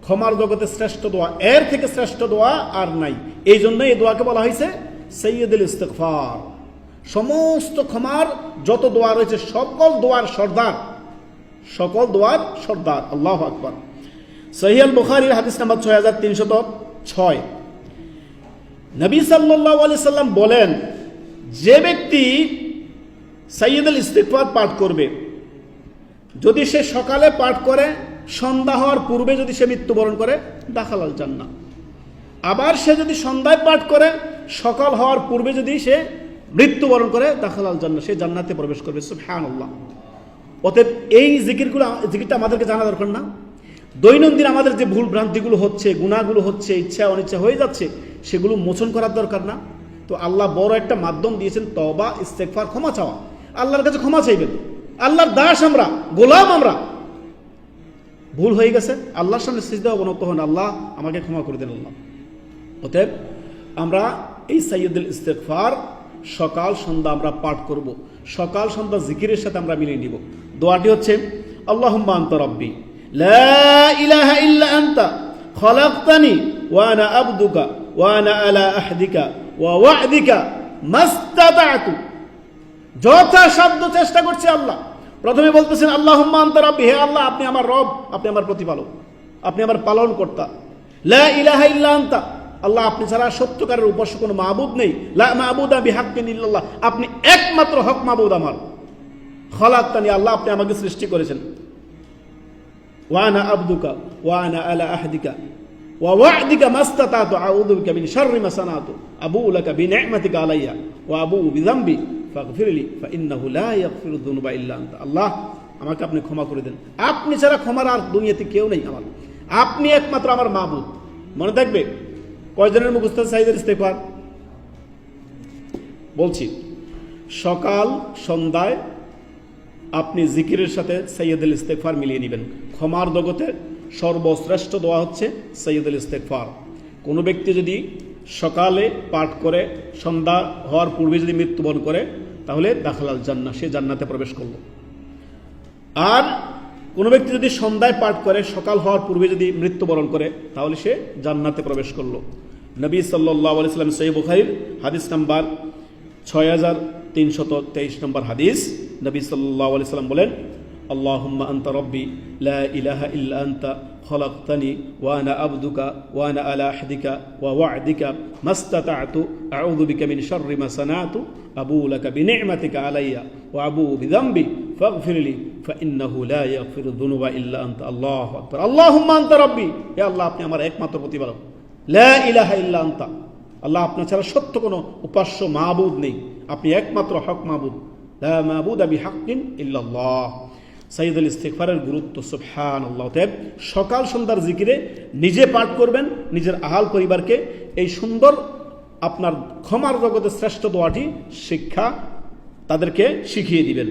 ক্ষমার জগতে শ্রেষ্ঠ দোয়া, এর থেকে শ্রেষ্ঠ দোয়া আর নাই। এই জন্য এই দোয়াকে বলা হয়েছে সাইয়্যিদুল ইস্তিগফার। সমস্ত ক্ষমার যত দোয়া রয়েছে সকল দোয়ার সর্দার, সকল দোয়ার সর্দার। আল্লাহু আকবার। সহিহ আল বুখারীর হাদিস নাম্বার 6306, নবী সাল্লাল্লাহু আলাইহি সাল্লাম বলেন, যে ব্যক্তি সাইয়্যিদুল ইস্তিগফার পাঠ করবে, যদি সে সকালে পাঠ করে সন্ধ্যা হওয়ার পূর্বে যদি সে মৃত্যুবরণ করে, দাখালাল জান্নাহ। আবার সে যদি সন্ধ্যায় পাঠ করে সকাল হওয়ার পূর্বে যদি সে মৃত্যুবরণ করে, দাখালাল জান্নাহ, সে জান্নাতে প্রবেশ করবে। সুবহানাল্লাহ। অতএব এই জিকিরটা আমাদেরকে জানা দরকার না? দৈনন্দিন আমাদের যে ভুল ভ্রান্তিগুলো হচ্ছে, গুনাহগুলো হচ্ছে, ইচ্ছা অনিচ্ছা হয়ে যাচ্ছে, সেগুলো মোচন করার দরকার না? তো আল্লাহ বড় একটা মাধ্যম দিয়েছেন, তওবা, ইস্তেগফার, ক্ষমা চাওয়া। আল্লাহর কাছে ক্ষমা চাইবেন। আল্লাহর দাস আমরা, গোলাম আমরা। ভুল হয়ে গেছে, আল্লাহর সামনে সিজদা অবনত হন, আল্লাহ আমাকে ক্ষমা করে দেন আল্লাহ। অতএব আমরা এই সাইয়্যিদুল ইস্তিগফার সকাল সন্ধ্যা আমরা পাঠ করব। সকাল সন্ধ্যা জিকিরের সাথে আমরা মিলিয়ে নিব। দোয়াটি হচ্ছে, আল্লাহুম্মা আনতা রাব্বি লা ইলাহা ইল্লা আনতা খলাকতানি ওয়া আনা আবদুকা ওয়া আনা আলা আহদিকা ওয়া ওয়া'দিকা মাস্তাতা'তু। যথাসাধ্য চেষ্টা করছি আল্লাহ। প্রথমে বলতেছেন আল্লাহুম্মা আনতা রাব্বি, হে আল্লাহ আপনি আমার রব, আপনি আমার প্রতিপালক, আপনি আমার পালনকর্তা। লা ইলাহা ইল্লা আনতা, আল্লাহ আপনি ছাড়া সত্যকারের উপাস্য কোনো মাবুদ নেই। লা মাবুদা বিহাক্কিন ইল্লাল্লাহ, আপনি একমাত্র হক মাবুদ আমার। খলাকতানি, আল্লাহ আপনি আমাকে সৃষ্টি করেছেন। ওয়া আনা আবদুকা ওয়া আনা আলা আহদিকা ওয়া ওয়া'দিকা মাস্তাতা'তু আউযু বিকা মিন শাররি মা সানাতু আবুউ লাকা বিনি'মাতিকা আলাইয়া ওয়া আবুউ বিযামবি ফাগফিরলি ফাইন্নাহু লা ইয়াগফিরু যুনুবা ইল্লা আনতা। আল্লাহ আমাকে আপনি ক্ষমা করে দেন, আপনি ছাড়া ক্ষমার আর দুনিয়াতে কেউ নেই আমার, আপনি একমাত্র আমার মাবুদ। মনে থাকবে কয়জনের মুখস্থ সাইয়্যিদুল ইস্তিগফার? বলছি, সকাল সন্ধ্যায় আপনি জিকিরের সাথে সাইয়্যিদুল ইস্তিগফার মিলিয়ে নেবেন। ক্ষমার জগতে সর্বশ্রেষ্ঠ দোয়া হচ্ছে সাইয়্যিদুল ইস্তিগফার। কোনো ব্যক্তি যদি সকালে পাঠ করে সন্ধ্যা হওয়ার পূর্বে যদি মৃত্যুবরণ করে, তাহলে দাখালাল জান্নাহ, সে জান্নাতে প্রবেশ করল। আর কোনো ব্যক্তি যদি সন্ধ্যায় পাঠ করে সকাল হওয়ার পূর্বে যদি মৃত্যুবরণ করে, তাহলে সে জান্নাতে প্রবেশ করল। নবী সাল্লাল্লাহু আলাইহি সাল্লাম সহিহ বুখারীর হাদিস নাম্বার 6323 নম্বর হাদিস, নবী সাল্লাল্লাহু আলাইহি সাল্লাম বলেন, আল্লাহুম্মা আনতা রাব্বি লা ইলাহা ইল্লা আনতা খলাকতানি ওয়া আনা আবদুকা ওয়া আনা আলা আহদিকা ওয়া ওয়া'দিকা মাস্তাতা'তু আউযু বিকা মিন শাররি মা সানাতু আবুউ লাকা বিনি'মাতিকা আলাইয়া ওয়া আবুউ বিযামবি ফাগফিরলি ফাইন্নাহু লা ইয়াগফিরু যুনুবা ইল্লা আনতা। আল্লাহু আকবার। আল্লাহুম্মা আনতা রাব্বি, হে আল্লাহ আপনি আমার একমাত্র প্রতিপালক। লা ইলাহা ইল্লা আনতা, আল্লাহ আপনার ছাড়া সত্য কোনো উপাস্য মাবুদ নেই, আপনি একমাত্র হক মাবুদ। লা মাবুদা বিহাক্কিন ইল্লাল্লাহ। সাইয়্যিদুল ইস্তিগফারের গুরুত্ব সুবহানাল্লাহ। তাই সকাল সন্ধ্যার জিকিরে নিজে পাঠ করবেন, নিজের আহাল পরিবারকে এই সুন্দর আপনার ক্ষমার জগতের শ্রেষ্ঠ দোয়াটি শিক্ষা তাদেরকে শিখিয়ে দিবেন।